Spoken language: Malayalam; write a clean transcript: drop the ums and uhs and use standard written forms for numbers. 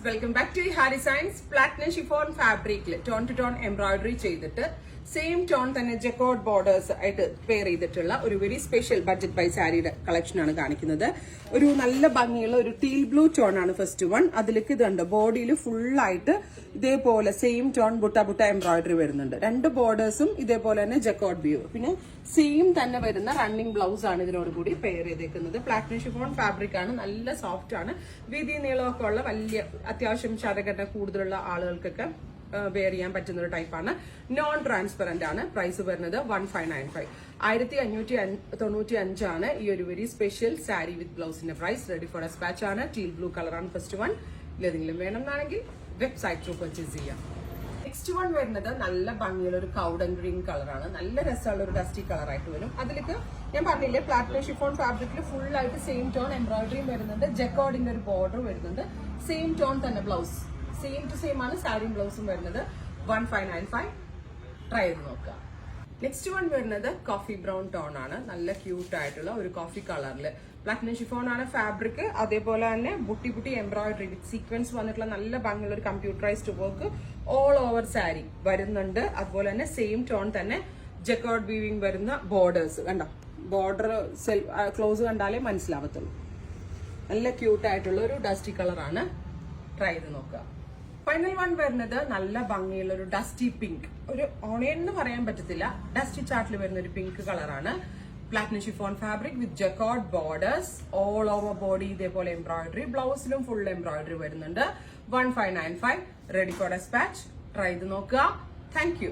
Welcome back to Hari science. Platinum chiffon ഫാബ്രിക്കിൽ ടോൺ ടു ടോൺ എംബ്രോയിഡറി ചെയ്തിട്ട് സെയിം ടോൺ തന്നെ ജക്കോർഡ് ബോർഡേഴ്സ് ആയിട്ട് പെയർ ചെയ്തിട്ടുള്ള ഒരു വെരി സ്പെഷ്യൽ ബഡ്ജറ്റ് ബൈ സാരിയുടെ കളക്ഷൻ ആണ് കാണിക്കുന്നത്. ഒരു നല്ല ഭംഗിയുള്ള ഒരു ടീൽ ബ്ലൂ ടോൺ ആണ് ഫസ്റ്റ് വൺ. അതിലേക്ക് ഇതുണ്ട്, ബോഡിയിൽ ഫുള്ളായിട്ട് ഇതേപോലെ സെയിം ടോൺ ബുട്ട എംബ്രോയിഡറി വരുന്നുണ്ട്. രണ്ട് ബോർഡേഴ്സും ഇതേപോലെ തന്നെ ജക്കോർഡ് വ്യൂ, പിന്നെ സെയിം തന്നെ വരുന്ന റണ്ണിങ് ബ്ലൗസ് ആണ് ഇതിനോട് കൂടി പെയർ ചെയ്തേക്കുന്നത്. പ്ലാറ്റിനം ഷിഫോൺ ഫാബ്രിക് ആണ്, നല്ല സോഫ്റ്റ് ആണ്. വീതി നീളമൊക്കെ ഉള്ള വലിയ അത്യാവശ്യം ശരഘട്ട കൂടുതലുള്ള ആളുകൾക്കൊക്കെ വെയർ ചെയ്യാൻ പറ്റുന്ന ഒരു ടൈപ്പാണ്. നോൺ ട്രാൻസ്പെറന്റ് ആണ്. പ്രൈസ് വരുന്നത് 1595. 1595 ആണ് ഈ ഒരു വെരി സ്പെഷ്യൽ സാരി വിത്ത് ബ്ലൗസിന്റെ പ്രൈസ്. റെഡി ഫോർ ഡെസ്പാച്ച് ആണ്. ടീൽ ബ്ലൂ കളറാണ് ഫസ്റ്റ് വൺ. ഇല്ലെന്തെങ്കിലും വേണമെന്നാണെങ്കിൽ വെബ്സൈറ്റ് ത്രൂ പർച്ചേസ് ചെയ്യാം. നെക്സ്റ്റ് വൺ വരുന്നത് നല്ല ഭംഗിയുള്ള ഒരു കൗഡൻ ഗ്രീൻ കളറാണ്. നല്ല രസമുള്ള ഒരു ഡസ്റ്റി കളറായിട്ട് വരും. അതിലേക്ക് ഞാൻ പറഞ്ഞില്ലേ, പ്ലാറ്റിനം ഷിഫോൺ ഫാബ്രിക്കിൽ ഫുൾ ആയിട്ട് സെയിം ടോൺ എംബ്രോയിഡറിയും വരുന്നുണ്ട്. ജക്കോർഡിന്റെ ഒരു ബോർഡർ വരുന്നുണ്ട്. സെയിം ടോൺ തന്നെ ബ്ലൗസ്, സെയിം ടു സെയിം ആണ് സാരിയും ബ്ലൗസും വരുന്നത്. 1595. ട്രൈ ചെയ്ത് നോക്കുക. നെക്സ്റ്റ് വൺ വരുന്നത് കോഫി ബ്രൗൺ ടോൺ ആണ്. നല്ല ക്യൂട്ട് ആയിട്ടുള്ള ഒരു കോഫി കളറിൽ പ്ലാറ്റിനം ഷിഫോൺ ആണ് ഫാബ്രിക്. അതേപോലെ തന്നെ ബുട്ടി എംബ്രോയിഡറി വിത്ത് സീക്വൻസ് വന്നിട്ടുള്ള നല്ല ഭംഗിയുള്ള ഒരു computerised work all over sari വരുന്നുണ്ട്. അതുപോലെ തന്നെ സെയിം ടോൺ തന്നെ ജക്കോർഡ് വീവിംഗ് വരുന്ന ബോർഡേഴ്സ് കണ്ടോ, ബോർഡർ ക്ലോസ് കണ്ടാലേ മനസ്സിലാവത്തുള്ളൂ. നല്ല ക്യൂട്ട് ആയിട്ടുള്ള ഒരു ഡസ്റ്റി കളറാണ്. ട്രൈ ചെയ്ത് നോക്കുക. ഫൈനൽ വൺ വരുന്നത് നല്ല ഭംഗിയുള്ള ഒരു ഡസ്റ്റി പിങ്ക്, ഒരു ഓണിയൻ എന്ന് പറയാൻ പറ്റത്തില്ല, ഡസ്റ്റി ചാർട്ടിൽ വരുന്ന ഒരു പിങ്ക് കളറാണ്. Platinum chiffon fabric with jacquard borders all over body ഇതേപോലെ എംബ്രോയിഡറി, ബ്ലൗസിലും ഫുൾ എംബ്രോയിഡറി വരുന്നുണ്ട്. 1595. Ready for despatch. ട്രൈ ചെയ്ത് നോക്കുക. Thank U.